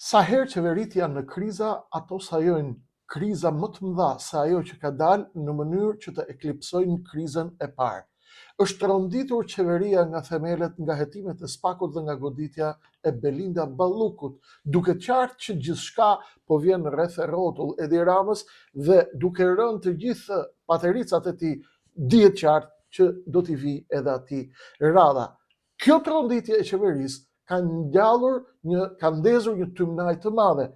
Sa herë qeverit janë në kriza, ato sajojnë kriza më të mëdha se ajo që ka dalë në mënyrë që të eklipsojnë krizën e parë. Është rronditur qeveria nga themelet, nga hetimet e SPAK-ut dhe nga goditja e Belinda Ballukut, duke qartë që gjithçka po vjen rreth e rrotull Edi Ramës dhe duke rënë të gjithë patericat e tij dihet qartë që do t'i vi edhe atij radha. Kjo tronditje e qeverisë ka ndezur një tymnaj të madhe.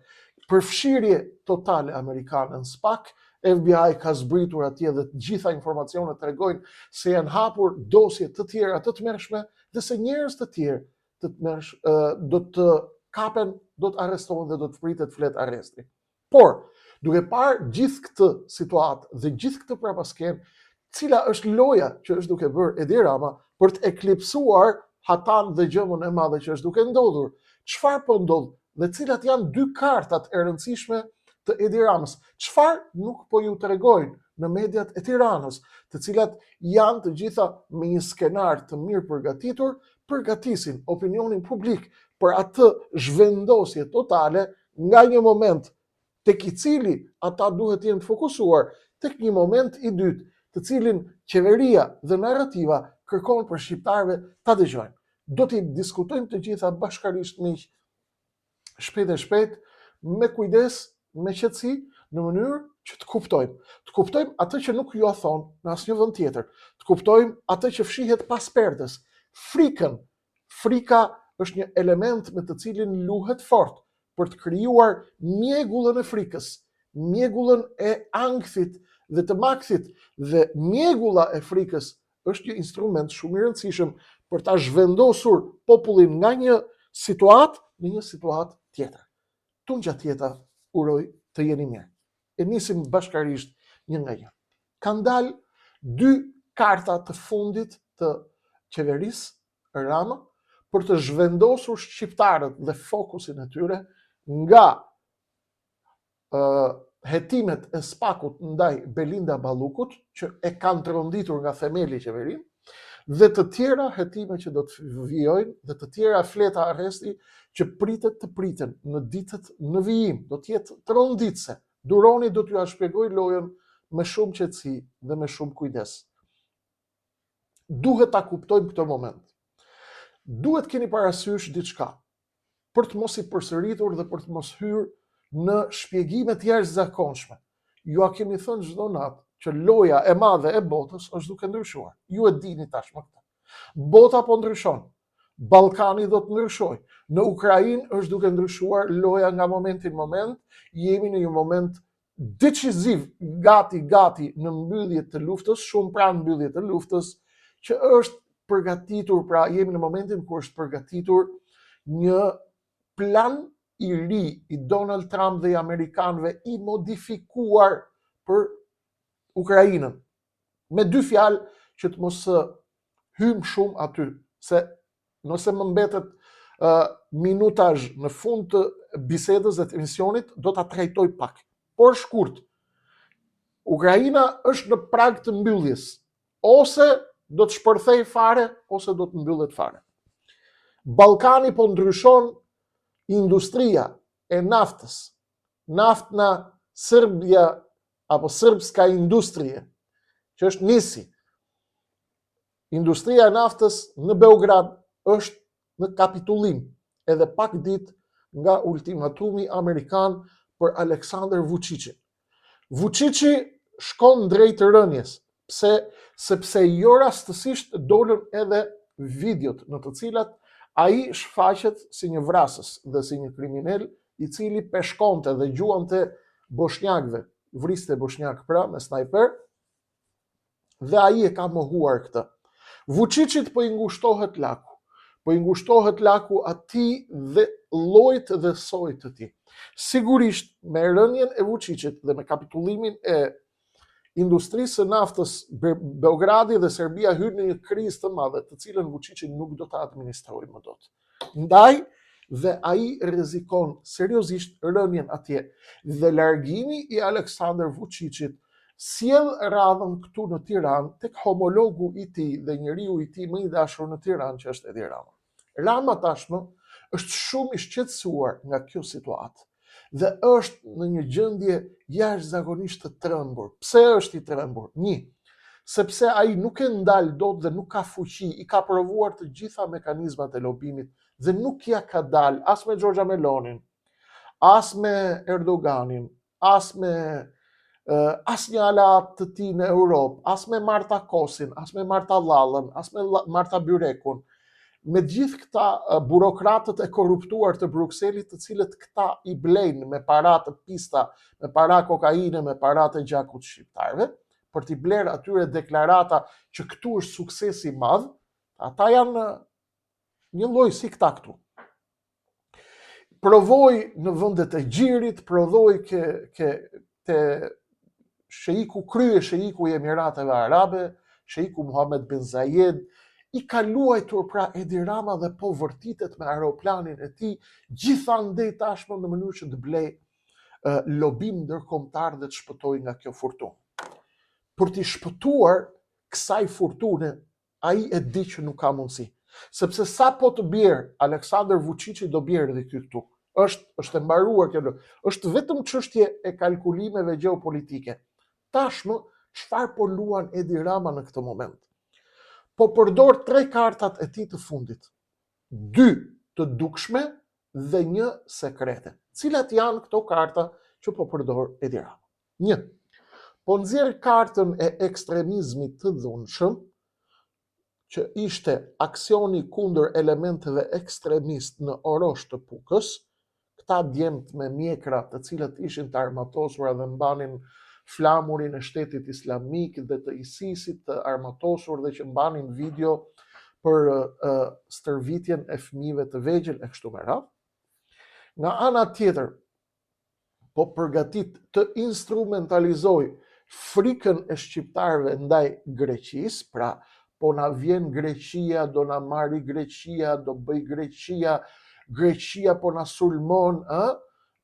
Përfshirje totale amerikane në SPAK, FBI ka zbritur atje dhe të gjitha informacionet tregojnë se janë hapur dosje të tjera të tmerrshme dhe se njerëz të tjerë do të kapen, do të arrestohen dhe do të pritet flet arresti. Por, duke parë gjithë këtë situatë dhe gjithë këtë prapasken, cila është loja që është duke bërë Edi Rama për të eklipsuar hatan dhe gjëmën e madhe që është duke ndodhur. Çfarë po ndodh dhe cilat janë dy kartat e rëndësishme të Edi Ramës? Çfarë nuk po ju tregojnë në mediat e Tiranës, të cilat janë të gjitha me një skenar të mirë përgatitur, përgatisin opinionin publik për atë zhvendosje totale nga një moment tek i cili ata duhet jenë të fokusuar tek një moment i dytë, të cilin qeveria dhe narrativa kërkon për shqiptarëve ta dëgjojnë. Do t'i diskutojmë të gjitha bashkarisht miq, shpejt e shpejt, me kujdes, me qetësi, në mënyrë që të kuptojmë. Të kuptojmë atë që nuk ju a thonë në asnjë vend tjetër. Të kuptojmë atë që fshihet pas perdes. Frikën. Frika është një element me të cilin luhet fort për të krijuar mjegullën e frikës, mjegullën e ankthit dhe të makthit, dhe mjegulla e frikës është një instrument shumë i rëndësishëm për ta zhvendosur popullin nga një situatë në një situatë tjetër. Tunxha tjetër, uroj të jeni mirë. E nisim bashkarisht një nga një. Kanë dalë dy karta të fundit të qeverisë Rama për të zhvendosur shqiptarët dhe fokusin e tyre nga hetimet e SPAK-ut ndaj Belinda Ballukut, që e kanë tronditur nga themeli qeverinë, dhe të tjera hetime që do të vijojnë, dhe të tjera fleta arresti që pritet të priten në ditët në vijim, do të jetë tronditse. Duroni do t'ju shpjegoj lojën me shumë qetësi dhe me shumë kujdes. Duhet ta kuptojmë këtë moment. Duhet keni parasysh diçka, për të mos i përsëritur dhe për të mos hyrë në shpjegime të jashtëzakonshme. Ju a kemi thënë çdo natë që loja e madhe e botës është duke ndryshuar. Ju e dini tashmë këtë. Bota po ndryshon. Ballkani do të ndryshojë. Në Ukrainë është duke ndryshuar loja nga momenti në moment. Jemi në një moment decisiv, gati në mbyllje të luftës, shumë pranë mbyllje të luftës, që është përgatitur, pra jemi në momentin kur është përgatitur një plan i ri i Donald Trump dhe i amerikanëve i modifikuar për Ukrainën. Me dy fjalë që të mos hym shumë aty, se nëse më mbetet minutazh në fund të bisedës dhe të emisionit, do ta trajtoj pak. Por shkurt, Ukraina është në prag të mbylljes. Ose do të shpërthej fare, ose do të mbyllet fare. Ballkani po ndryshon industria e naftës. Naftna Serbia apo Srpska Industrije, që është nisi. Industria e naftës në Beograd është në kapitullim, edhe pak ditë nga ultimatumi amerikan për Aleksandar Vučićin. Vučići shkon drejt rënies, sepse jo rastësisht dolën edhe videot në të cilat ai shfaqet si një vrasës dhe si një kriminal i cili peshkonte dhe gjuante boshnjakëve, vriste boshnjak pra me snajper, dhe ai e ka mohuar këtë. Vučićit po i ngushtohet laku. Po i ngushtohet laku atij dhe llojit dhe sojit të tij. Sigurisht me rënien e Vučićit dhe me kapitullimin e industrisë së naftës, Beogradi dhe Serbia hyn në një krizë të madhe, të cilën Vučići nuk do ta administrojë më dot. Ndaj dhe ai rrezikon seriozisht rënien atje, dhe largimi i Aleksandar Vučićit sjell radhën këtu në Tiranë tek homologu i tij dhe njeriu i tij më i dashur në Tiranë, që është Edi Rama. Rama tashmë është shumë i shqetësuar nga kjo situatë dhe është në një gjendje jashtëzakonisht të trembur. Pse është i trembur? 1. Sepse ai nuk e ndal dot dhe nuk ka fuqi, i ka provuar të gjitha mekanizmat e lobimit dhe nuk ja ka dal as me Giorgia Melonin, as me Erdoganin, as me asnjë aleat të tij në Europë, as me Marta Kosin, as me Marta Lallën, as me Marta Byrekun, me gjithë këta burokratët e korruptuar të Brukselit, të cilët këta i blejnë me para të pista, me para kokaine, me para të gjakut shqiptarëve, për t'i bler atyre deklarata që këtu është suksesi madh, ata janë një lloj si këta këtu. Provoj në vendet e Gjirit, provoj ke sheiku i Emirateve Arabe, sheiku Muhammed bin Zayed, i ka luajtur pra Edi Rama dhe po vërtitet me aeroplanin e tij, gjithandej tashmë në mënyrë që të blej lobim ndërkombëtar dhe të shpëtojë nga kjo furtunë. Për t'i shpëtuar kësaj furtune, ai e di që nuk ka mundësi. Sepse sa po të bjerë, Aleksandar Vučići do bjerë dhe këtu. Është e mbaruar kjo. Është vetëm çështje e kalkulimeve gjeopolitike. Tashmë, çfarë po luan Edi Rama në këtë moment? Po përdor 3 kartat e tij të fundit. 2 të dukshme dhe 1 sekrete. Cilat janë këto karta që po përdor Edi Rama? 1. Po nxjerr kartën e ekstremizmit të dhunshëm, që ishte aksioni kundër elementeve ekstremist në Orosh të Pukës, këta djemt me mjekra të cilët ishin të armatosura dhe mbanin flamurin e shtetit islamik dhe të ISIS-it të armatosur dhe që mbanin video për stërvitjen e fëmijëve të vegjël e kështu me radhë. Nga ana tjetër, po përgatit të instrumentalizoj frikën e shqiptarëve ndaj Greqisë, pra po na vjen Greqia, do na marri Greqia, do bëj Greqia, Greqia po na sulmon,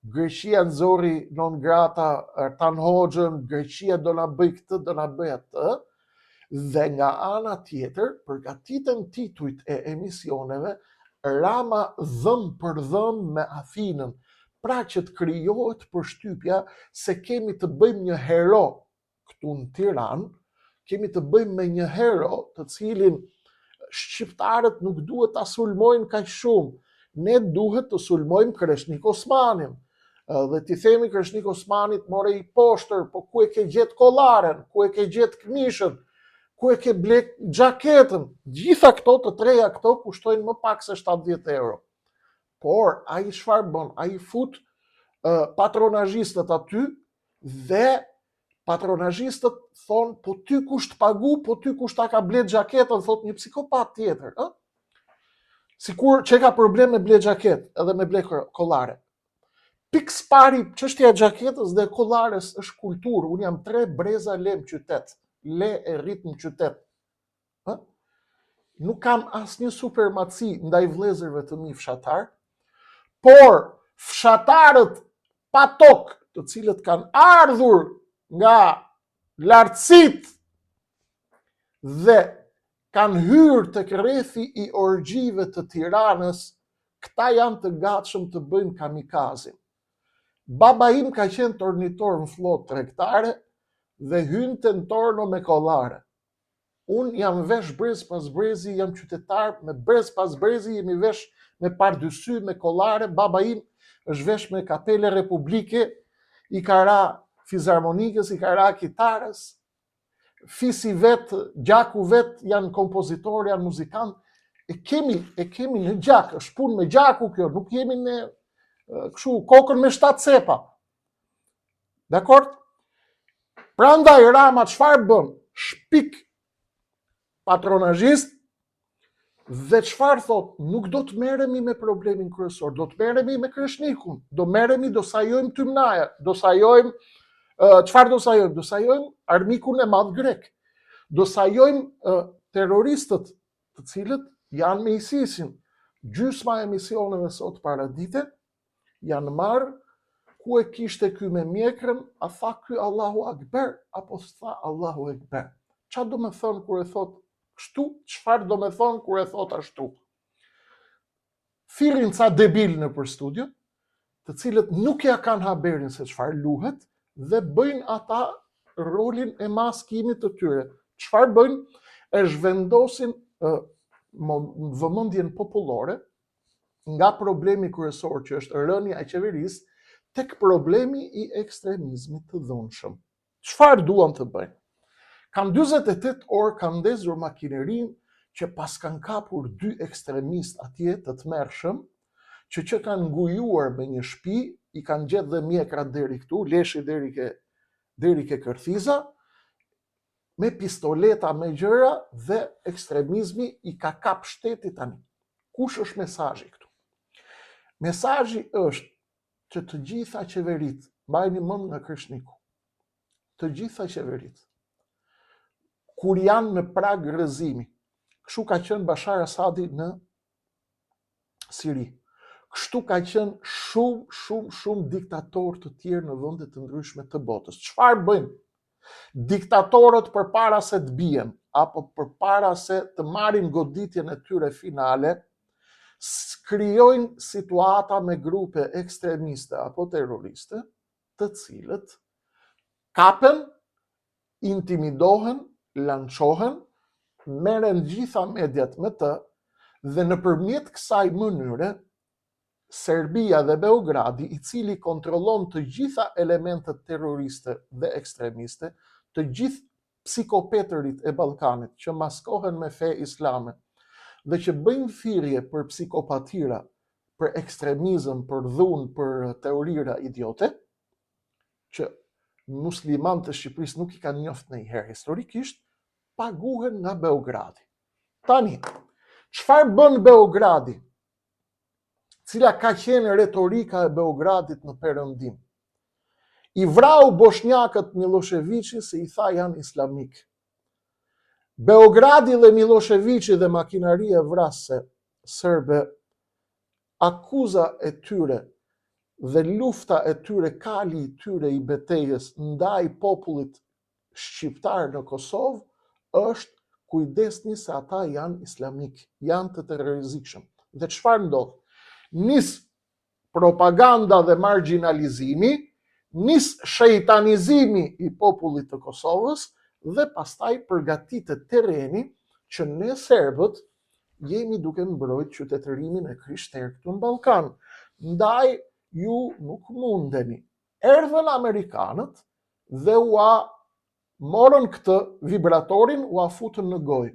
Greqia nxorri non grata Tan Hoxhën, Greqia do na bëj këtë, do na bëj atë, dhe nga ana tjetër, përgatiten titujt e emisioneve, Rama dhëm për dhëm me Athinën, pra që të krijohet përshtypja se kemi të bëjmë një hero këtu në Tiranë, kemi të bëjmë me një hero të cilin shqiptarët nuk duhet ta sulmojnë kaq shumë. Ne duhet të sulmojmë Kreshnik Osmanin. Dhe ti themi Kreshnik Osmanit more i poshtër, po ku e ke gjetë kollaren, ku e ke gjetë këmishën, ku e ke blek xhaketën. Gjitha këto të treja këto kushtojnë më pak se 70 euro. Por ai çfarë bën? Ai fut patronazhistët aty dhe patronazhistët thonë, po ty kush të pagu, po ty kush ta ka blet xhaketën, thot një psikopat tjetër, sikur që ka problem me ble xhaket edhe me ble kollare. Pikës pari, çështja e xhaketës dhe kollares është kulturë. Unë jam 3 breza le në qytet, le e rrit në qytet. Nuk kam asnjë supermatësi ndaj vëllezërve të mi fshatar, por fshatarët pa tokë, të cilët kanë ardhur nga lartësit dhe kanë hyrë tek rrethi i orgjive të Tiranës, këta janë të gatshëm të bëjnë kamikazin. Baba im ka qenë tornitor në flotë tregtare dhe hynte në torno me kollare. Unë jam vesh brez pas brezi, jam qytetar, me brez pas brezi jemi vesh me pardysy, me kollare. Baba im është vesh me kapele republike, i ka ra fizarmonikës, i ka ra kitarës, fisi vetë, gjaku vetë, janë kompozitor, janë muzikant. E kemi në gjak, është punë me gjaku kjo, nuk jemi në kështu kokën me 7 cepa. Dakor? Prandaj Rama çfarë bën? Shpik patronazhist dhe çfarë thot? Nuk do të merremi me problemin kryesor, do të merremi me Kreshnikun, do sajojmë Tymnaja, do sajojmë çfarë do sajojmë? Do sajojmë armikun e madh grek. Do sajojmë terroristët, të cilët janë me ISIS-in. Gjysma e misioneve sot paradite janë marrë, ku e kishte ky me mjekrën, a tha ky Allahu Akbar apo tha Allahu Akbar? Çfarë do me thonë kur e thot kështu? Çfarë do me thonë kur e thot ashtu? thirrin ca debil në për studio, të cilët nuk ja kanë haberin se çfarë luhet dhe bëjnë ata rolin e maskimit të tyre. Çfarë bëjnë? E zhvendosin vëmendjen popullore nga problemi kryesor që është rënja e qeverisë tek problemi i ekstremizmit të dhunshëm. Çfarë duan të bëjnë? Kanë 48 orë kanë ndezur makinerinë që pas kanë kapur 2 ekstremist atje të tmerrshëm, që kanë ngujuar me një shtëpi, i kanë gjetë dhe mjekra deri këtu, leshi deri ke kërthiza, me pistoleta, me gjëra, dhe ekstremizmi i ka kap shteti tani. Kush është mesazhi këtu? Mesazhi është që të gjitha qeverit, mbajini mend nga Krishniku, të gjitha qeverit, kur janë në prag rrëzimi, kështu ka qenë Bashar Asadi në Siri, kështu ka qenë shumë diktatorë të tjerë në vende të ndryshme të botës. Çfarë bëjnë? Diktatorët përpara se të bien, apo përpara se të marrin goditjen e tyre finale, krijojnë situata me grupe ekstremiste apo terroriste, të cilët kapen, intimidohen, lançohen, merren gjitha mediat me të, dhe nëpërmjet kësaj mënyre Serbia dhe Beogradi, i cili kontrollon të gjitha elementet terroriste dhe ekstremiste, të gjithë psikopetërit e Ballkanit që maskohen me fe islame dhe që bëjnë thirrje për psikopatira, për ekstremizëm, për dhunë, për teorira idiote, që muslimanët e Shqipërisë nuk i kanë njoftë ndonjëherë historikisht, paguhen nga Beogradi. Tani, çfarë bën Beogradi? Cila ka qenë retorika e Beogradit në perëndim? I vrau bosnjakët Miloševići se i tha janë islamik. Beogradi dhe Miloševići dhe makinaria vrasëse serbe, akuza e tyre dhe lufta e tyre, kali i tyre i betejës ndaj popullit shqiptar në Kosovë është kujdesni se ata janë islamik, janë të terrorizikshëm. Dhe çfarë ndodh? Nis propaganda dhe marginalizimi, nis shejtanizimi i popullit të Kosovës, dhe pastaj përgatitet terreni që ne serbët jemi duke mbrojtë qytetërimin e krishterë këtu në Ballkan. Ndaj ju nuk mundeni. Erdhën amerikanët dhe morën këtë vibratorin, futën në gojë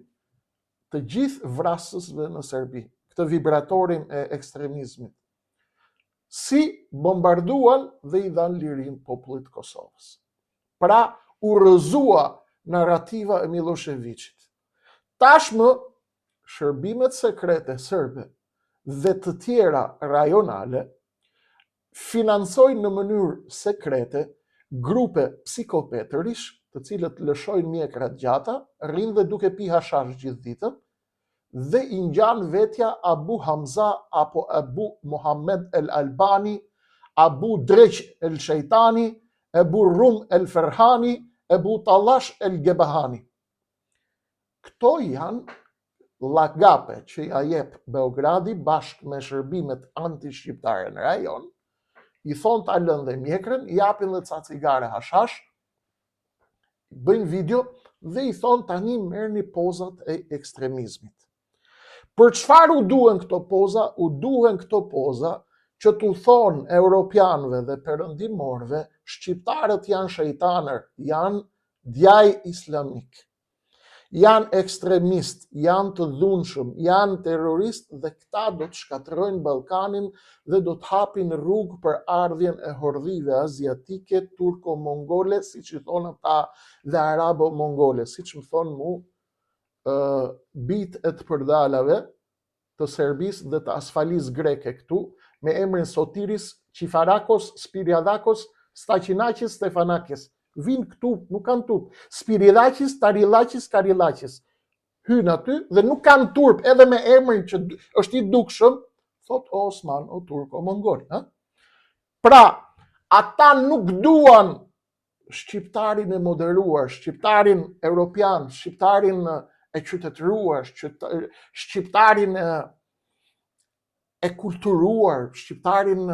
të gjithë vrasësve në Serbi, këtë vibratorin e ekstremizmit. Si bombarduan dhe i dhanë lirin popullit Kosovës. Pra, u rrëzua narrativa e Miloševićit. Tashmë, shërbimet sekrete serbe dhe të tjera rajonale financojnë në mënyrë sekrete grupe psikopetërish, të cilët lëshojnë mjekra gjata, rrinë dhe duke pi hashash gjithë ditën, dhe i ngjan vetja Abu Hamza apo Abu Muhammed el Albani, Abu Dreq el Shejtani, Abu Rum el Ferhani, Abu Talash el Gebahani. Këto janë llagape që ja jep Beogradi bashkë me shërbimet anti-shqiptare në rajon, i thonë ta lënë dhe mjekrën, i japin dhe ca cigare hashash, bëjnë video dhe i thonë tani merrni pozat e ekstremizmit. Për çfarë u duhen këto poza? U duhen këto poza që t'u thonë europianëve dhe perëndimorëve, shqiptarët janë shejtaner, janë djaj islamik, janë ekstremist, janë të dhunshëm, janë terrorist, dhe këta do të shkatërrojnë Ballkanin dhe do të hapin rrugë për ardhjen e hordhive aziatike, turko-mongole, siç i thonë ata, dhe arabo-mongole, siç më thonë mu bit e të përdalave të Serbisë dhe të asfalis greke këtu, me emrin Sotiris, Qifarakos, Spiriadakos, Staqinakis, Stefanakis. Vinë këtu, nuk kanë turp. Spiridakis, Tarilakis, Karilakis. Hynë aty dhe nuk kanë turp, edhe me emrin që është i dukshëm, thot Osman o turko mongol. Pra, ata nuk duan shqiptarin e moderuar, shqiptarin europian, shqiptarin e qytetëruar, shqiptarin e kulturuar, shqiptarin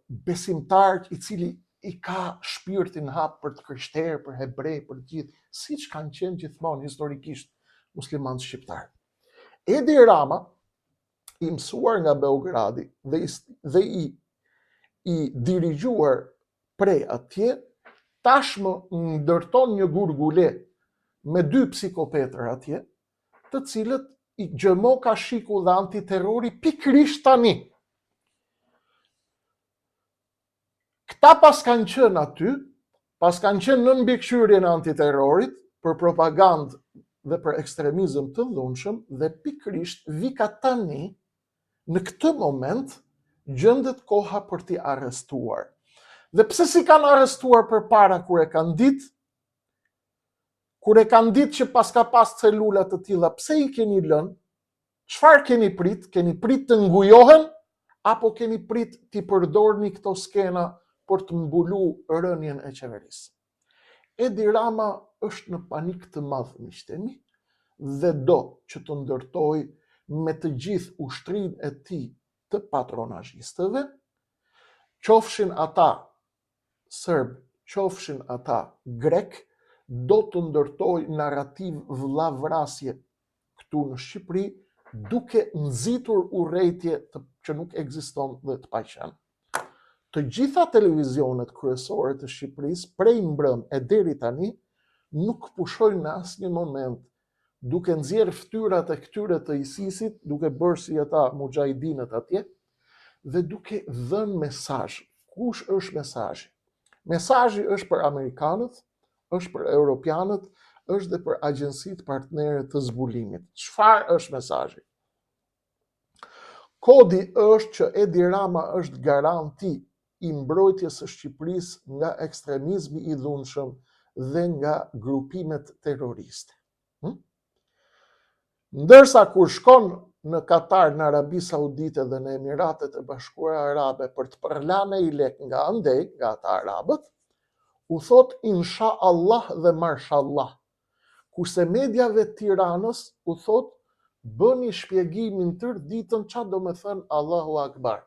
besimtar i cili i ka shpirtin hap për të krishterë, për hebrej, për të gjithë, siç kanë qenë gjithmonë historikisht muslimanët shqiptar. Edi Rama, i mësuar nga Beogradi dhe i dirigjuar prej atje, tashmë ndërton një gurgule me 2 psikopetër atje, të cilët i gjëmo ka shiku dhe antiterrori pikrisht tani. Këta pas kanë qenë aty, pas kanë qenë në mbikëqyrjen e antiterrorit për propagandë dhe për ekstremizëm të dhunshëm, dhe pikrisht vika tani, në këtë moment, gjendet koha për t'i arrestuar. Dhe pse si kanë arrestuar përpara kur e kanë ditë? Kur e kanë ditë që pas ka pas celula të tilla, pse i keni lënë? Çfarë keni prit? Keni prit të ngujohen apo keni prit t'i përdorni këto skena për të mbulu rënien e qeverisë? Edi Rama është në panik të madh, miqtemi, dhe do që të ndërtoj me të gjithë ushtrinë e tij të patronazhistëve, qofshin ata serb, qofshin ata grek, do të ndërtoj narrativ vllavrasje këtu në Shqipëri, duke nxitur urrejtje që nuk ekziston dhe të paqen. Të gjitha televizionet kryesore të Shqipërisë, prej mbrëm e deri tani, nuk pushojnë në asnjë moment duke nxjerrë fytyrat e këtyre të ISIS-it, duke bërë si ata mujahidinët atje, dhe duke dhënë mesazh. Kush është mesazhi? Mesazhi është për amerikanët, është për europianët, është dhe për agjensitë partnere të zbulimit. Çfarë është mesazhi? Kodi është që Edi Rama është garanti i mbrojtjes së Shqipërisë nga ekstremizmi i dhunshëm dhe nga grupimet terroriste. Ndërsa kur shkon në Katar, në Arabi Saudite dhe në Emiratet e Bashkuara Arabe për të përlane i lek nga andej, nga ata arabët, u thot insha Allah dhe marshallah. Kurse mediave të Tiranës u thot bëni shpjegimin tërë ditën çfarë do të thënë Allahu Akbar.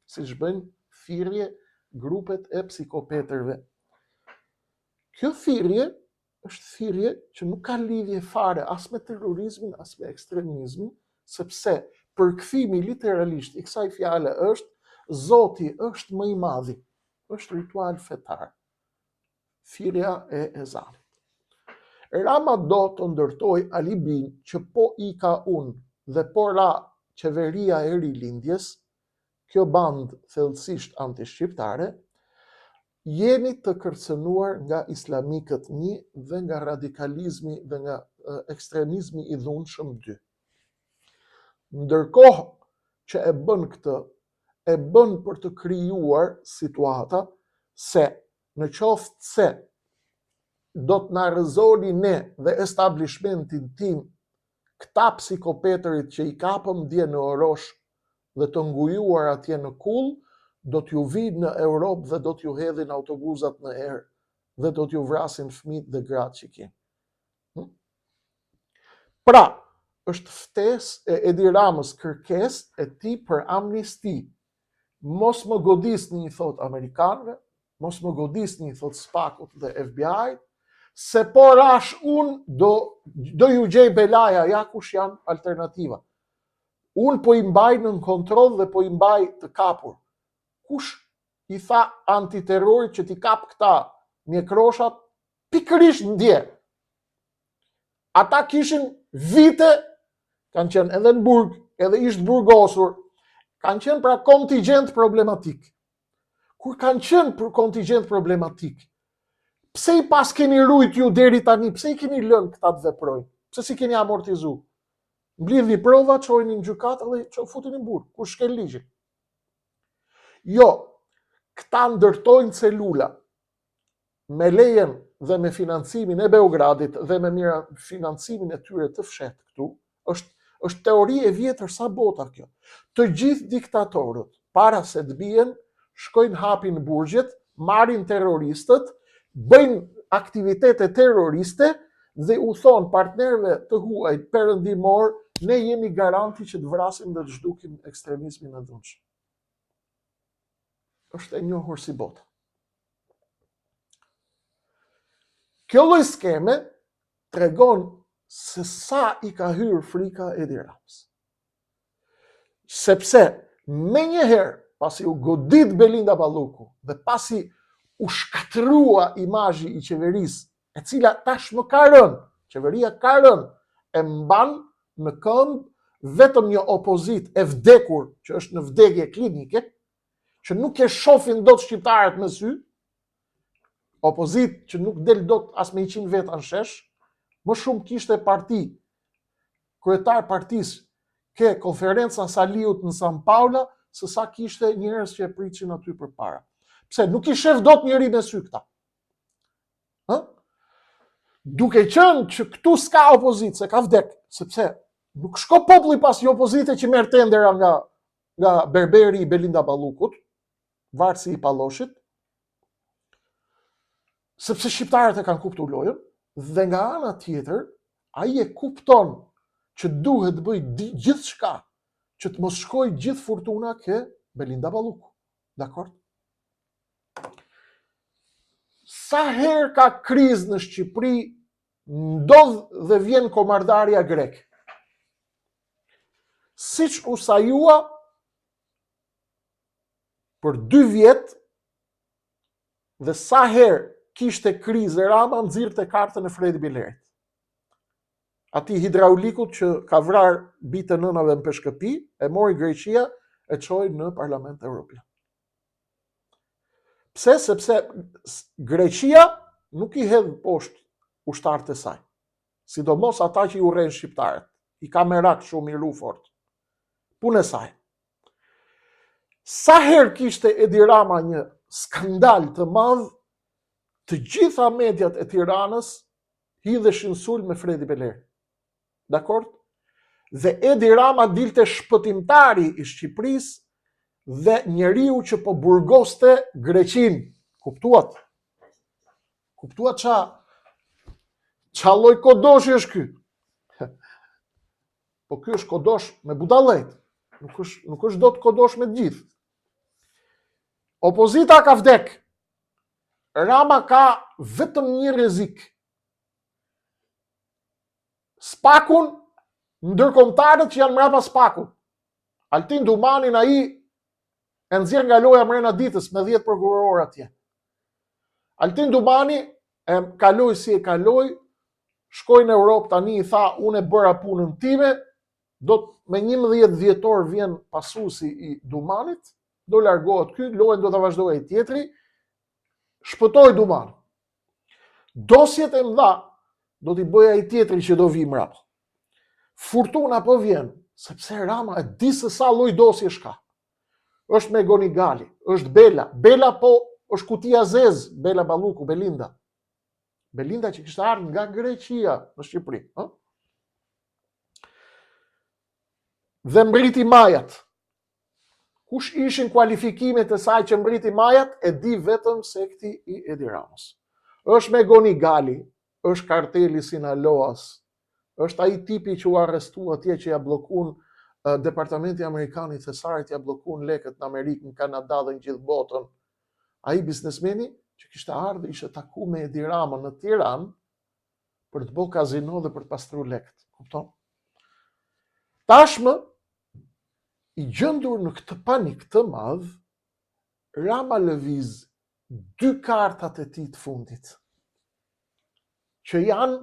Siç bëjnë thirrje grupet e psikopetërve. Kjo thirrje është thirrje që nuk ka lidhje fare as me terrorizmin, as me ekstremizmin, sepse përkthimi literalisht i kësaj fjale është Zoti është më i madhi. Është ritual fetar. Thirrja e ezanit. Rama do të ndërtoj alibin që po i ka unë dhe po ra qeveria e rilindjes, kjo bandë thellësisht antishqiptare, jeni të kërcënuar nga islamikët 1 dhe nga radikalizmi dhe nga ekstremizmi i dhunshëm 2. Ndërkohë që e bën këtë, e bën për të krijuar situata se në qoftë se do të na rrëzoni ne dhe establishmentin tim këta psikopetërit që i kapëm dje në Orosh dhe të ngujuar atje në Kull, do t'ju vinë në Europë dhe do t'ju hedhin autobuzat në erë dhe do t'ju vrasin fëmijët dhe gratë që keni. Pra, është ftesë e Edi Ramës, kërkesë e tij për amnisti. Mos më godisni, i thot amerikanëve, mos më godisni, i thot SPAK-ut dhe FBI-t, se po rash unë do ju gjej belaja, ja kush janë alternativa. Unë po i mbaj në kontroll dhe po i mbaj të kapur. Kush i tha antiterrorit që t'i kap këta mjekroshat pikërisht ndje? Ata kishin vite, kanë qenë edhe në burg, edhe ishtë burgosur, kanë qenë pra kontingent problematik. Kur kanë qenë për kontingent problematik, pse i pas keni rujt ju deri tani, pse i keni lënë këta të veprojnë? Pse si keni amortizu? Mblidhni prova, çojini në gjykatë dhe që futin në burg, kur shkel ligjin. Jo, këta ndërtojnë celula me lejen dhe me financimin e Beogradit dhe me financimin e tyre të fshetë këtu, është teori e vjetër sa bota kjo. Të gjithë diktatorët, para se të bien, shkojnë hapin burgjet, marrin terroristët, bëjnë aktivitete terroriste dhe u thonë partnerëve të huaj perëndimor, ne jemi garanti që të vrasim dhe të zhdukim ekstremizmin e dhunshëm. Është e njohur si botë. Kjo lloj skeme tregon se sa i ka hyrë frika Edi Ramës. Sepse me njëherë, pasi u godit Belinda Balluku dhe pasi u shkatrua imazhi i qeverisë, e cila tashmë ka rënë, qeveria ka rënë, e mban në këmbë vetëm një opozit e vdekur, që është në vdekje klinike, që nuk e shohin dot shqiptarët me sy, opozit që nuk del dot as me 100 veta në shesh, më shumë kishte parti, kryetar partisë ke konferenca Saliut në San Paula, se sa kishte njerëz që e pritin aty përpara. Pse nuk i shef dot njëri me sy këta? Duke qenë që këtu s'ka opozit, se ka vdek, sepse nuk shko populli pas një opozite që merr tendera nga berberi i Belinda Ballukut, varsi i Palloshit, sepse shqiptarët e kanë kuptuar lojën, dhe nga ana tjetër, ai e kupton që duhet bëj gjithçka që të mos shkojë gjithë fortuna ke Belinda Balluku. Dakor? Sa herë ka krizë në Shqipëri, ndodh dhe vjen komardarja greke. Siç u sajua për 2 vjet, dhe sa herë kishte krizë Rama, nxirrte kartën e Fredi Bilerit. Ati hidraulikut që ka vrar bitë nënave në Peshkëpi, e mori Greqia e çoi në Parlament Evropian. Pse? Sepse Greqia nuk i hedh poshtë ushtarët e saj. Sidomos ata që i urrejnë shqiptarët. I ka merak shumë, i ru fort. Punë e saj. Sa herë kishte Edi Rama një skandal të madh, të gjitha mediat e Tiranës hidheshin sul me Fredi Beler. Dakor? Dhe Edi Rama dilte shpëtimtari i Shqipërisë dhe njeriu që po burgoste Greqinë. Kuptuat? Kuptuat qa lloj kodoshi është ky? Po ky është kodosh me budallëk. Nuk është dot kodosh me të gjithë. Opozita ka vdek. Rama ka vetëm një rrezik. Spakun, ndërkombëtarët që janë mbrapa spakun. Altin Dumanin ai e nxjerr nga loja mrena ditës me 10 prokurorë atje. Altin Dumani e kaloi si e kaloi, shkoi në Europë tani, i tha unë e bëra punën time, me 11 dhjetor vjen pasuesi i Dumanit, do largohet ky, lojën do ta vazhdojë tjetri, shpëtoi Duman. Dosjet e mëdha do t'i bëja i tjetri që do vi mrapa. Fortuna po vjen, sepse Rama e di se sa lloj dosje shka. Është me Gonigali, është Bela. Bela po është kutia zez, Bela Balluku, Belinda. Belinda që kishte ardhur nga Greqia në Shqipëri. Dhe mbriti Majat. Kush ishin kualifikimet e saj që mbriti Majat, e di vetëm sekti i Edi Ramës. Është me Gonigali, është karteli Sinaloas, është ai tipi që u arrestua atje që ja bllokun Departamenti Amerikan i Thesarit, ja bllokun lekët në Amerikë, në Kanada dhe në gjithë botën. Ai biznesmeni që kishte ardhur, ishte taku me Edi Ramën në Tiranë për të bërë kazino dhe për të pastruar lekët. Kupton? Tashmë, i gjendur në këtë panik të madh, Rama lëviz 2 kartat e tij të fundit, që janë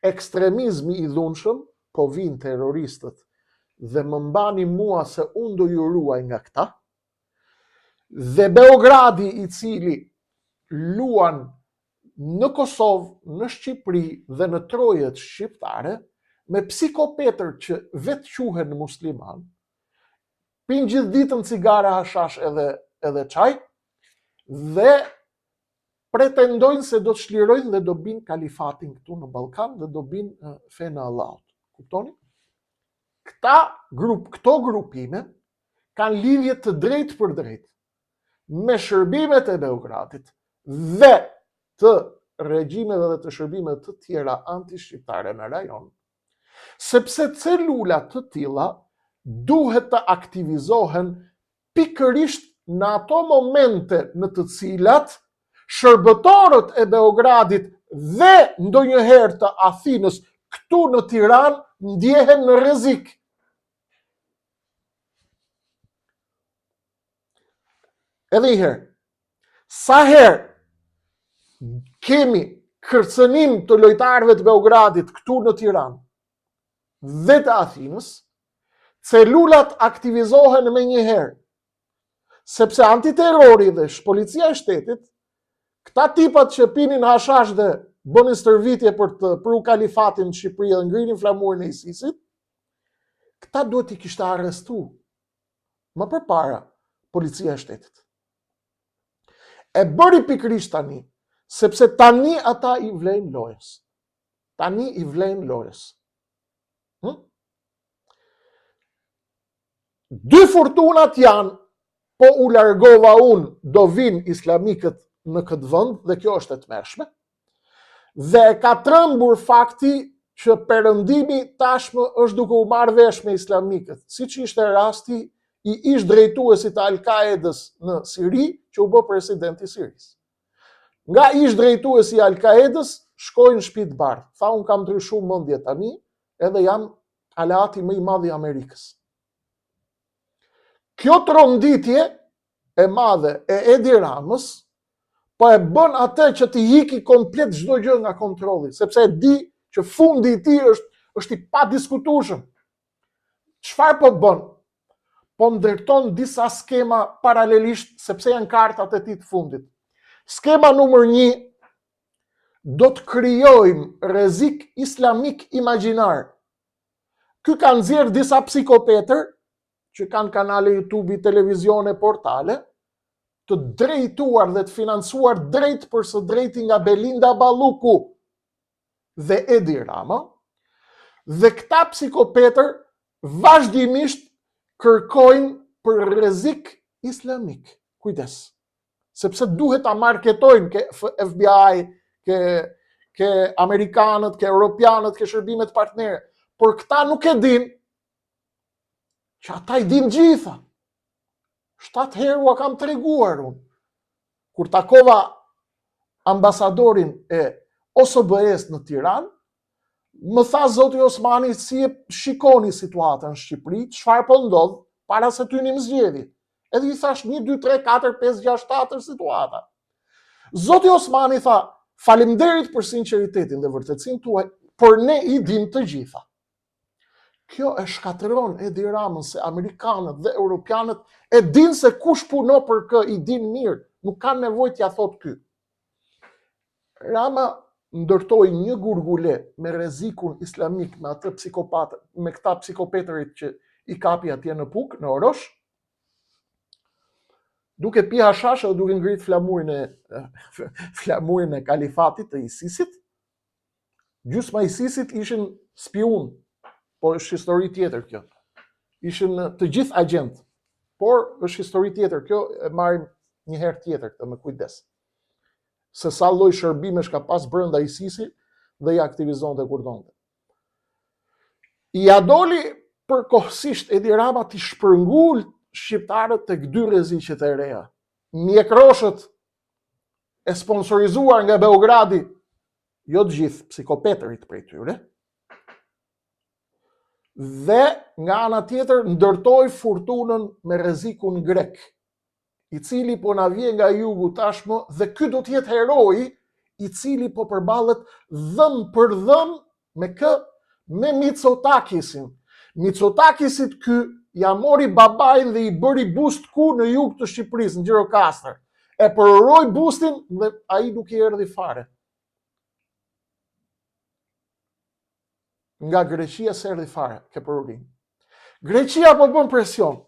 ekstremizmi i dhunshëm, po vinë terroristët dhe më mbani mua se unë do ju ruaj nga këta, dhe Beogradi i cili luan në Kosovë, në Shqipëri dhe në trojet shqiptare, me psikopetër që vetë quhen musliman, pinë gjithë ditën cigara, hashash edhe çaj, dhe pretendojnë se do të shlirojnë dhe do binë kalifatin këtu në Ballkan dhe do binë fenë e Allahut. Kuptoni? Këto grupime kanë lidhje të drejtë për drejtë me shërbimet e Beogradit dhe të regjimeve dhe të shërbimeve të tjera anti-shqiptare në rajon, Sepse celula të tilla duhet të aktivizohen pikërisht në ato momente në të cilat shërbëtorët e Beogradit dhe ndonjëherë të Athinës këtu në Tiranë ndjehen në rrezik. Edhe një herë, sa herë kemi kërcënim të lojtarëve të Beogradit këtu në Tiranë dhe të Athinës, celulat aktivizohen me një herë, sepse antiterrori dhe policia e shtetit, këta tipat që pinin hashash dhe bënin stërvitje për të pru kalifatin në Shqipëri dhe ngrinin flamurin e ISIS-it, këta duhet i kishte arrestu më përpara policia e shtetit. E bëri pikërisht tani, sepse tani ata i vlejnë lojës. Tani i vlejnë lojës. Dy fortunat janë, po u largova unë, do vinë islamikët në këtë vend dhe kjo është e tmerrshme. Dhe ka trembur fakti që perëndimi tashmë është duke u marrë vesh me islamikët, siç ishte rasti i ish drejtuesit të Al-Qaedës në Siri, që u bë presidenti i Sirisë. Nga ish drejtuesi i Al-Qaedës shkoi në shtëpi të bardhë. Tha unë kam ndryshuar mendje tani, edhe jam aleati më i madh i Amerikës. Kjo tronditje e madhe e Edi Ramës po e bën atë që të hiki komplet çdo gjë nga kontrolli, sepse e di që fundi i tij është i padiskutueshëm. Çfarë po bën? Po ndërton disa skema paralelisht, sepse janë kartat e tij të fundit. Skema numër 1, do të krijojmë rrezik islamik imagjinar. Ky ka nxjerr disa psikopetër që kanë kanale YouTube, televizione, portale, të drejtuar dhe të financuar drejt për së drejti nga Belinda Balluku dhe Edi Rama, dhe këta psikopetër vazhdimisht kërkojnë për rrezik islamik. Kujdes, sepse duhet ta marketojnë ke FBI, ke amerikanët, ke europianët, ke shërbimet partnere, por këta nuk e din që ata i din gjitha. 7 herë ua kam treguar unë. Kur takova ambasadorin e OSBE-s në Tiranë, më tha zoti Osmani si e shikoni situatën në Shqipëri, çfarë po ndodh para se t'hynim zgjedhjet. Edhe i thash 1, 2, 3, 4, 5, 6, 7 situata. Zoti Osmani tha, faleminderit për sinqeritetin dhe vërtetësinë tuaj, por ne i dim të gjitha. Kjo e shkatëron Edi Ramën se amerikanët dhe europianët e din se kush punon për kë, i din mirë, nuk kanë nevojë t'ja thot ky. Rama ndërtoi një gurgule me rrezikun islamik me atë psikopatë, me këta psikopetërit që i kapi atje në Puk, në Orosh, duke pi hashash dhe duke ngrit flamurin e kalifatit të ISIS-it. Gjysma ISIS-it ishin spiun, por është histori tjetër kjo. Ishin të gjithë agent, por është histori tjetër. Kjo e marrim një herë tjetër këtë me kujdes. Se sa lloj shërbimesh ka pas brenda ISIS-it dhe i aktivizonte kur donte. Ja doli përkohësisht Edi Rama t'i shpërngul shqiptarët tek 2 rreziqet e reja. Mjekroshët e sponsorizuar nga Beogradi, jo të gjithë psikopetërit prej tyre, dhe nga ana tjetër ndërtoi furtunën me rrezikun grek, i cili po na vjen nga jugu tashmë, dhe ky do të jetë heroi i cili po përballet dhëm për dhëm me Mitsotakisin. Mitsotakisit ky ja mori babain dhe i bëri bust ku në jug të Shqipërisë, në Gjirokastër. E përroi bustin dhe ai nuk i erdhi fare. Nga Greqia se erdhi fare ke përurin. Greqia po bën presion.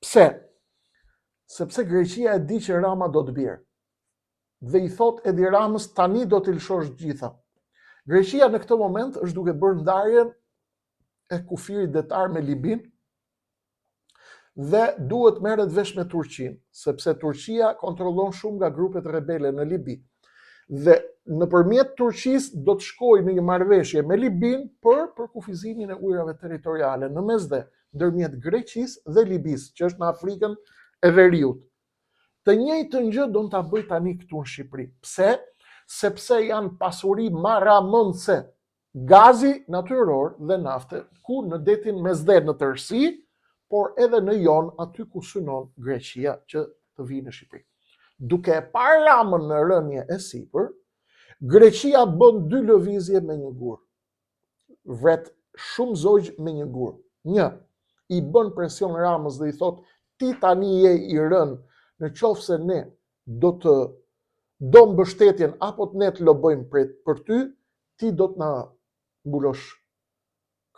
Pse? Sepse Greqia e di që Rama do të bjerë. Dhe i thot Edi Ramës tani do t'i lëshosh gjitha. Greqia në këtë moment është duke bërë ndarjen e kufirit detar me Libin dhe duhet merret vesh me Turqinë, sepse Turqia kontrollon shumë nga grupet rebele në Libi. Dhe nëpërmjet Turqisë do të shkojë në një marrëveshje me Libin për kufizimin e ujrave territoriale në mesdhe ndërmjet Greqisë dhe Libisë, që është në Afrikën e Veriut. Të njëjtën gjë do ta bëj tani këtu në Shqipëri. Pse? Sepse janë pasuri maramëndse, gazi natyror dhe nafte, ku në detin Mesdhet në tërësi, por edhe në Jon, aty ku synon Greqia që të vijë në Shqipëri. Duke e parë Ramën në rënje e sipër, Greqia bën 2 lëvizje me një gur. Vret shumë zogj me një gur. 1, i bën presion Ramës dhe i thot, ti tani je i rënë, në qoftë se ne do mbështetjen apo ne të lobojmë për ty, ti do të na mbulosh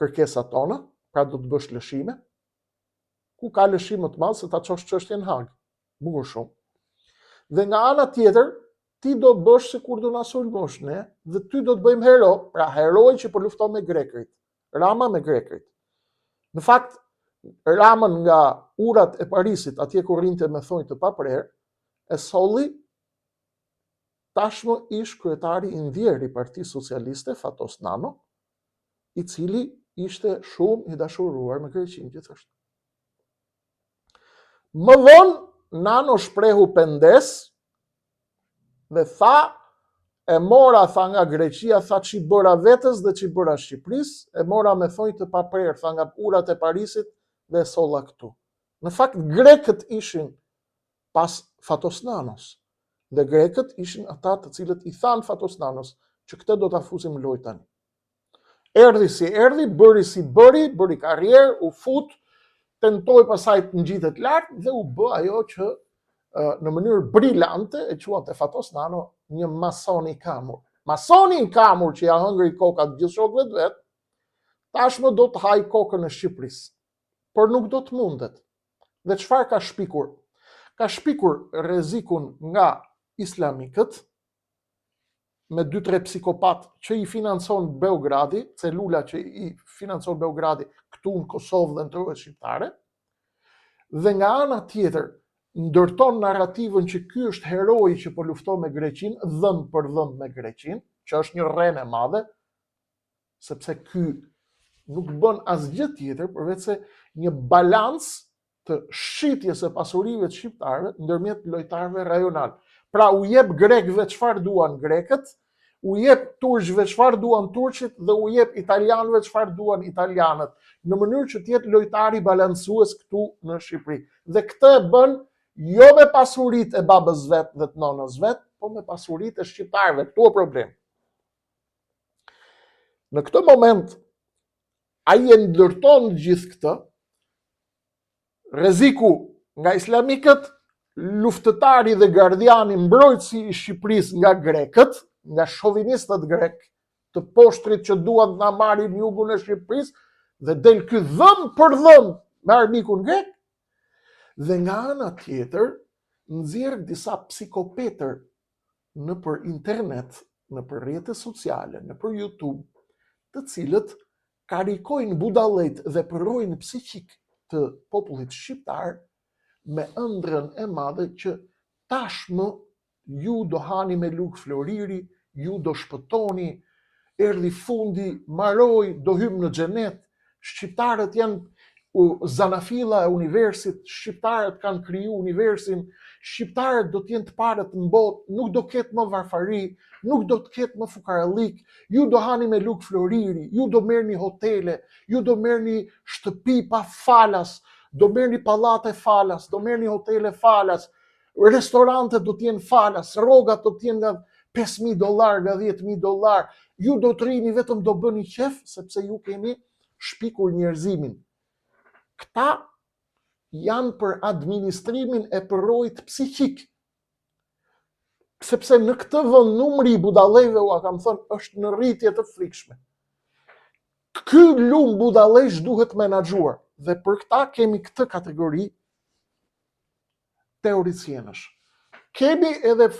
kërkesat tona, pra do të bësh lëshime, ku ka lëshim më të madh se ta çosh çështjen në Hag. Bukur shumë. Dhe nga ana tjetër, ti do bësh sikur do na sulmosh ne, dhe ty do të bëjmë hero, pra heroi që po lufton me grekërit. Rama me grekërit. Në fakt, Ramën nga urat e Parisit, atje ku rrinte me thonjë të paprer, e solli tashmë ish kryetari i ndjerë i Partisë Socialiste, Fatos Nano, i cili ishte shumë i dashuruar me Greqinë gjithashtu. Më vonë, Nano shprehu pendes dhe tha, e mora tha nga Greqia, tha që i bëra vetës dhe që i bëra Shqipërisë, e mora me thonjë të paprer, tha nga urat e Parisit dhe e solla këtu. Në fakt, grekët ishin pas Fatos Nanos, dhe grekët ishin ata të cilët i thanë Fatos Nanos që këtë do ta fusim lojë tani. Erdhi si erdhi, bëri si bëri karrierë, u fut, tentoi pasaj të ngjitet lart dhe u bë ajo që në mënyrë brillante e quante Fatos Nano një mason i kamur. Masoni i kamur që ja hëngri kokat gjithë shokëve të vet, tashmë do të haj kokën e Shqipërisë, por nuk do të mundet. Dhe çfarë ka shpikur? Ka shpikur rrezikun nga islamikët, me 2-3 psikopat që i financon Beogradi, celula që i financon Beogradi këtu në Kosovë dhe në rrugët shqiptare, dhe nga ana tjetër ndërton narrativën që ky është heroi që po lufton me Greqinë, dhëm për dhëm me Greqinë, që është një rrenë e madhe, sepse ky nuk bën asgjë tjetër përveç se një balancë të shitjes së pasurive të shqiptarëve ndërmjet lojtarëve rajonal. Pra u jep grekëve çfarë duan grekët, u jep turqëve çfarë duan turqit dhe u jep italianëve çfarë duan italianët, në mënyrë që të jetë lojtari balancues këtu në Shqipëri. Dhe këtë e bën jo me pasuritë e babës vet dhe të nonës vet, po me pasuritë e shqiptarëve. Këtu është problem. Në këtë moment ai e ndërton gjithë këtë, rreziku nga islamikët, luftëtari dhe gardiani mbrojtësi i Shqipërisë nga grekët, nga shovinistët grek, të poshtrit që duan të na marrin jugun e Shqipërisë, dhe del ky dhëm për dhëm me armikun grek, dhe nga ana tjetër nxjerr disa psikopetër nëpër internet, nëpër rrjetet sociale, nëpër YouTube, të cilët karikojnë budallëjt dhe përrojnë psiqik të popullit shqiptar me ëndrrën e madhe që tashmë ju do hani me luk floriri, ju do shpëtoni, erdhi fundi, maroj, do hym në xhenet, shqiptarët janë zanafilla e universit, shqiptarët kanë kriju universin, shqiptarët do të jenë të parët në botë, nuk do ketë më varfari, nuk do të ketë më fukarallik, ju do hani me luk floriri, ju do merrni hotele, ju do merrni shtëpi pa falas, do merrni pallate falas, do merrni hotele falas, restorante do të jenë falas, rrogat do të jenë nga $5,000, nga $10,000, ju do të rrini vetëm do bëni qef, sepse ju keni shpikur njerëzimin. Këta janë për administrimin e përrojit psiqik. Sepse në këtë vend numri i budallëve, ua kam thënë, është në rritje të frikshme. Ky lum budallësh duhet menaxhuar, dhe për këta kemi këtë kategori teoricienësh. Kemi edhe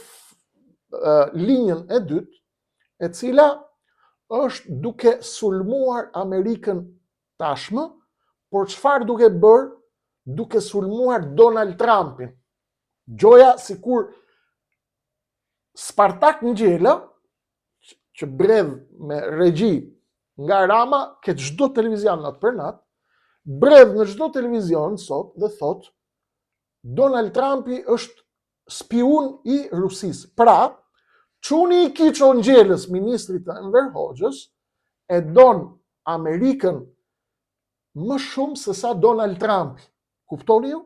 linjën e dytë, e cila është duke sulmuar Amerikën tashmë, por çfarë duke bërë? Duke sulmuar Donald Trumpin. Gjoja sikur Spartak Ngjela, që bredh me regji nga Rama, ke çdo televizion natë për natë, bredh në çdo televizion sot dhe thot Donald Trumpi është spiun i Rusisë. Pra, çuni i Kiço Ngjelës, ministrit të Enver Hoxhës, e don Amerikën më shumë se sa Donald Trumpi. Kuptoni ju?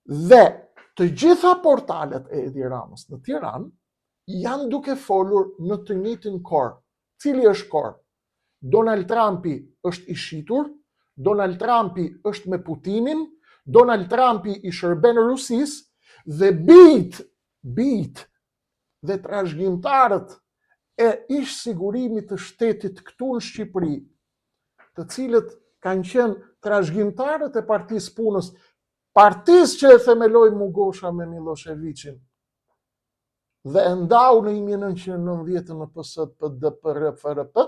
Dhe të gjitha portalet e Edi Ramës në Tiranë janë duke folur në të njëjtin kor. Cili është kor? Donald Trumpi është i shitur, Donald Trumpi është me Putinin, Donald Trumpi i shërben Rusisë dhe bijt dhe trashëgimtarët e ish sigurimit të shtetit këtu në Shqipëri, të cilët kanë qenë trashëgimtarët e Partisë Punës, partisë që e themeloi Mugosha me Miloševićin dhe e ndau në 1990 në PSD, PDPR, FRP,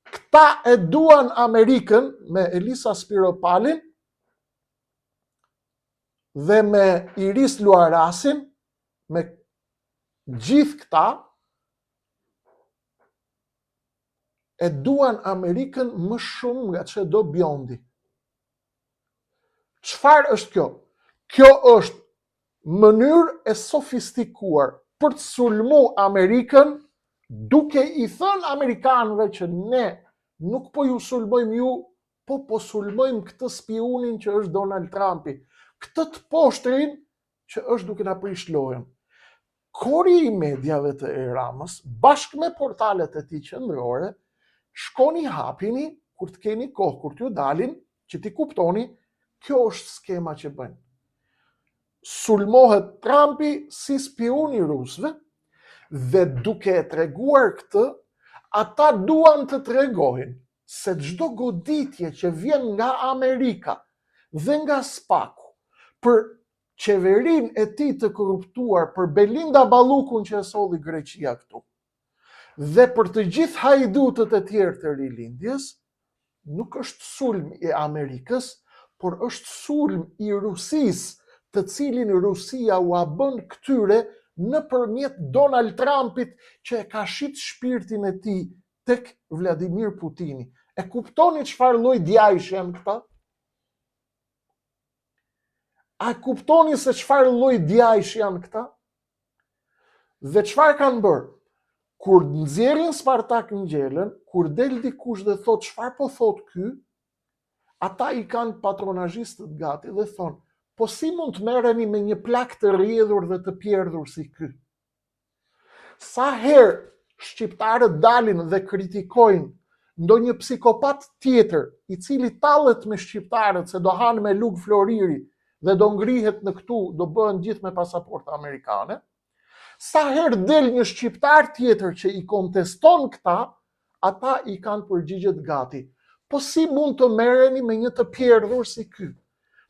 këta e duan Amerikën me Elisa Spiropalin dhe me Iris Luarasin, me gjithë këta, e duan Amerikën më shumë nga që do Bjondi. Çfarë është kjo? Kjo është mënyrë e sofistikuar për të sulmu Amerikën, duke i thënë amerikanëve që ne nuk po ju sulmojmë ju, po sulmojmë këtë spiunin që është Donald Trumpi, këtë të poshtrin që është duke na prish lojën. Kori i mediave të E Ramës, bashkë me portalet e tij qendrore, shkoni hapini kur të keni kohë, kur t'ju dalin, që ti kuptoni, kjo është skema që bëjnë. Sulmohet Trumpi si spiun i rusëve dhe duke e treguar këtë, ata duan të tregojnë se çdo goditje që vjen nga Amerika dhe nga Spaku për qeverinë e tij të korruptuar, për Belinda Ballukun që e solli Greqia këtu, dhe për të gjithë hajdutët e tjerë të rilindjes, nuk është sulm i Amerikës, por është sulm i Rusisë, të cilin Rusia u a bën këtyre nëpërmjet Donald Trumpit që e ka shit shpirtin e tij tek Vladimir Putini. E kuptoni çfarë lloj djajsh janë këta? A kuptoni se çfarë lloj djajsh janë këta? Dhe çfarë kanë bërë? Kur nxjerrin Spartak Ngjelën, kur del dikush dhe thot çfarë po thot ky, ata i kanë patronazhistët gati dhe thonë, po si mund të merreni me një plak të rrjedhur dhe të pjerdhur si ky? Sa herë shqiptarët dalin dhe kritikojnë ndonjë psikopat tjetër, i cili tallet me shqiptarët se do hanë me lug floriri dhe do ngrihet në këtu, do bëhen gjithë me pasaportë amerikane, sa herë del një shqiptar tjetër që i konteston këta, ata i kanë përgjigjet gati. Po si mund të merreni me një të pjerdhur si ky?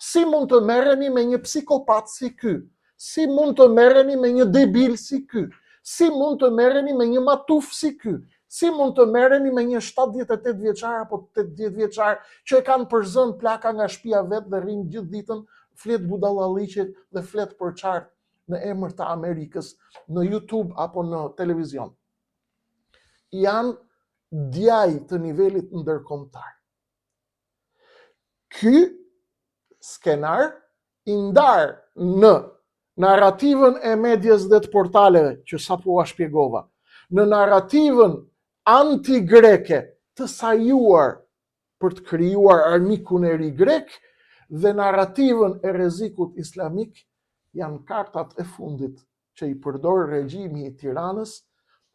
Si mund të merreni me një psikopat si ky? Si mund të merreni me një debil si ky? Si mund të merreni me një matuf si ky? Si mund të merreni me një 78 vjeçar apo 80 vjeçar që e kanë përzën plaka nga shtëpia vet dhe rrin gjithë ditën, flet budallalliqe dhe flet për çart në emër të Amerikës, në YouTube apo në televizion. Janë djaj të nivelit ndërkombëtar. Ky skenar i ndar në narrativën e medias dhe të portaleve që sapo a shpjegova, në narrativën anti-greke të sajuar për të krijuar armikun e ri grek dhe narrativën e rrezikut islamik, janë kartat e fundit që i përdor regjimi i Tiranës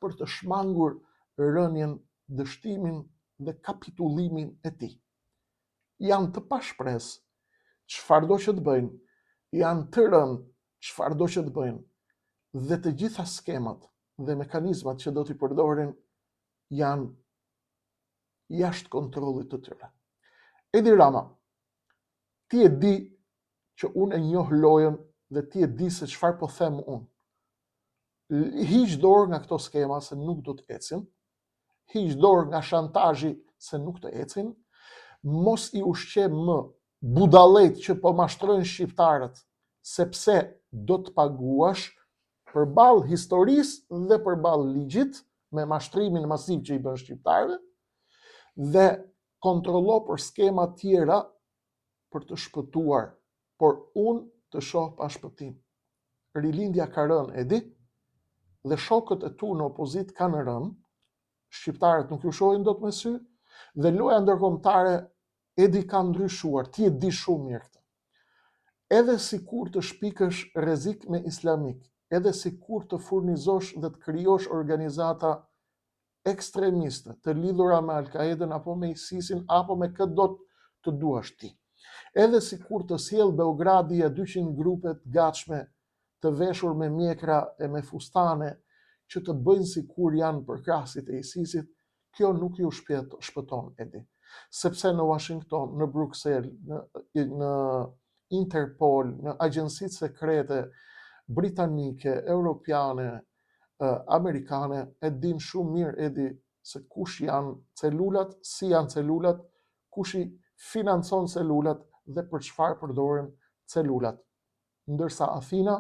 për të shmangur rënien, dështimin dhe kapitullimin e tij. Janë të pashpresë, çfarëdo që të bëjnë, janë të rënë, çfarëdo që të bëjnë, dhe të gjitha skemat dhe mekanizmat që do t'i përdorin janë jashtë kontrollit të tyre. Edi Rama, ti e di që unë e njoh lojën dhe ti e di se çfarë po them unë. Hiq dorë nga këto skema se nuk do të ecin, hiq dorë nga shantazhi se nuk të ecin, mos i ushqe më budallet që po mashtrojnë shqiptarët, sepse do të paguash përballë historisë dhe përballë ligjit, me mashtrimin masiv që i bën shqiptarëve, dhe kontrollo për skema tjera për të shpëtuar, por unë të shoh pa shpëtim. Rilindja ka rënë, Edi, dhe shokët e tu në opozit kanë rënë, shqiptarët nuk ju shohin dot me sy, dhe loja ndërkombëtare, Edi, ka ndryshuar, ti e di shumë mirë këtë. Edhe si kur të shpikësh rrezik me islamik, edhe si kur të furnizosh dhe të krijosh organizata ekstremiste, të lidhura me Al-Qaeden apo me ISIS-in apo me këtë do të duash ti. Edhe si kur të sjell Beogradi e 200 grupe të gatshme të veshur me mjekra e me fustane që të bëjnë si kur janë përkrasit e ISIS-it, kjo nuk ju shpëton, Edi. Sepse në Washington, në Bruxelles, në Interpol, në agjensitë sekrete britanike, europiane, amerikane, e din shumë mirë, Edi, se kush janë celulat, si janë celulat, kush i financon celulat dhe për çfarë përdoren celulat. Ndërsa Athina,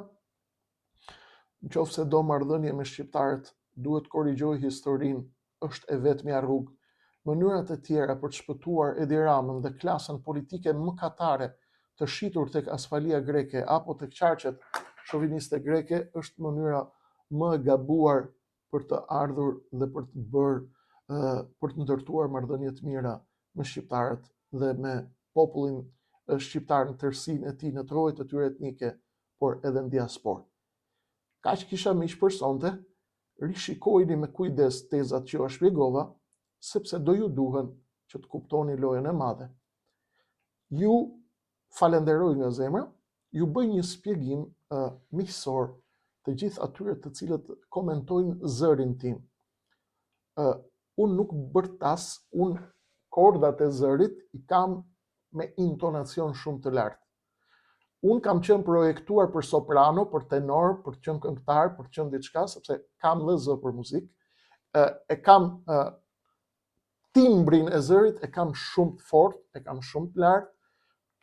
nëse do marrëdhënie me shqiptarët, duhet korrigjoj historinë, është e vetmja rrugë. Mënyrat e tjera për të shpëtuar Edi Ramën dhe klasën politike mëkatare të shitur tek asfalia greke apo tek qarqet shoviniste greke është mënyra më e gabuar për të ardhur dhe për të ndërtuar marrëdhënie të mira me shqiptarët dhe me popullin shqiptar në tërësinë e tij, në trojët e tyre etnike, por edhe në diasporë. Kaq kisha miq për sonte, rishikojini me kujdes tezat që ju shpjegova, sepse do ju duhen që të kuptoni lojën e madhe. Ju falenderoj nga zemra, ju bëj një shpjegim miqësor të gjithë atyre të cilët komentojnë zërin tim. Unë nuk bërtas, unë kordat e zërit i kam me intonacion shumë të lartë. Unë kam qenë projektuar për soprano, për tenor, për të qenë këngëtar, për të qenë diçka, sepse kam dhe zë për muzikë. E kam timbrin e zërit, e kam shumë të fortë, e kam shumë të lartë.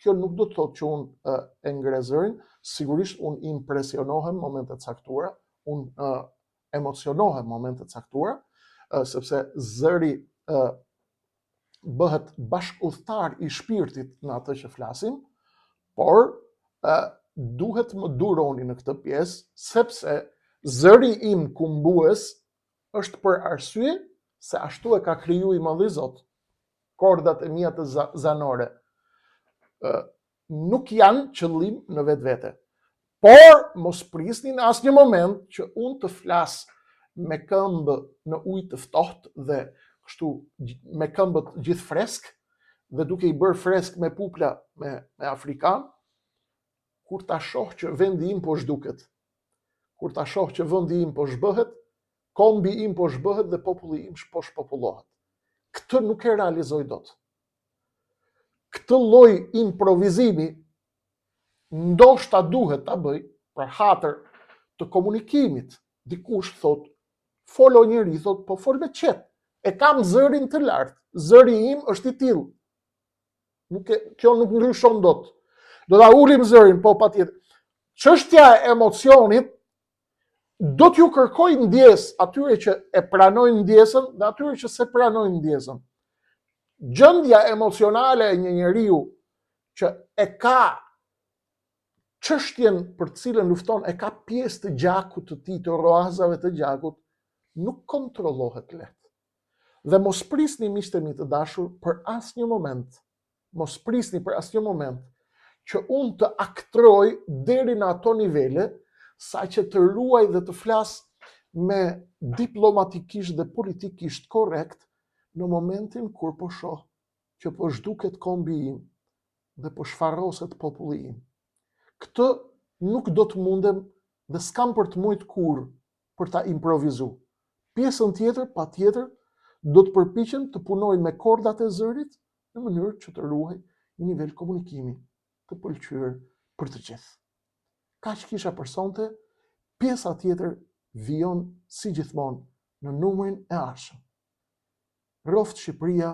Kjo nuk do të thotë që unë e ngre zërin, sigurisht unë impresionohem momente të caktuara, unë emocionohem momente të caktuara, sepse zëri bëhet bashkëudhtar i shpirtit në atë që flasim, por duhet më duroni në këtë pjesë, sepse zëri im kumbues është për arsye se ashtu e ka kriju i Madhi Zot. Kordat e mia të zanore nuk janë qëllim në vetvete. Por mos prisni në asnjë moment që unë të flas me këmbë në ujë të ftohtë dhe kështu me këmbët gjithë fresk dhe duke i bërë fresk me pupla me afrikan, kur ta shoh që vendi im po zhduket, kur ta shoh që vendi im po zhbëhet, kombi im po zhbëhet dhe populli im po shpopullohet. Këtë nuk e realizoj dot. Këtë lloj improvizimi ndoshta duhet ta bëj për hatër të komunikimit. Dikush thot, folo njëri, thot, po fol me qet. E kam zërin të lartë. Zëri im është i tillë. Kjo nuk ndryshon dot. Do ta ulim zërin, po patjetër. Çështja e emocionit do t'ju kërkoj ndjes atyre që e pranojnë ndjesën dhe atyre që se pranojnë ndjesën. Gjendja emocionale e një njeriu që e ka çështjen për të cilën lufton, e ka pjesë të gjakut të tij, të roazave të gjakut, nuk kontrollohet lehtë. Dhe mos prisni, miqtë e mi të dashur, për asnjë moment, mos prisni për asnjë moment që unë të aktroj deri në ato nivele, sa që të ruaj dhe të flas me diplomatikisht dhe politikisht korrekt në momentin kur po shoh që po zhduket kombi im dhe po shfarroset populli im. Këtë nuk do të mundem dhe s'kam për të mujt kurrë për ta improvizuar. Pjesën tjetër, patjetër, do të përpiqem të punoj me kordat e zërit në mënyrë që të ruaj një nivel komunikimi të pëlqyer për të gjithë. Kaq kisha për sonte, pjesa tjetër vijon si gjithmonë në numrin e ardhshëm. Roft Shqipëria,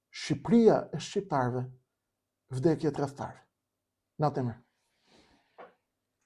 Shqipëria e shqiptarëve, vdekje tregtarëve. Natë e mirë.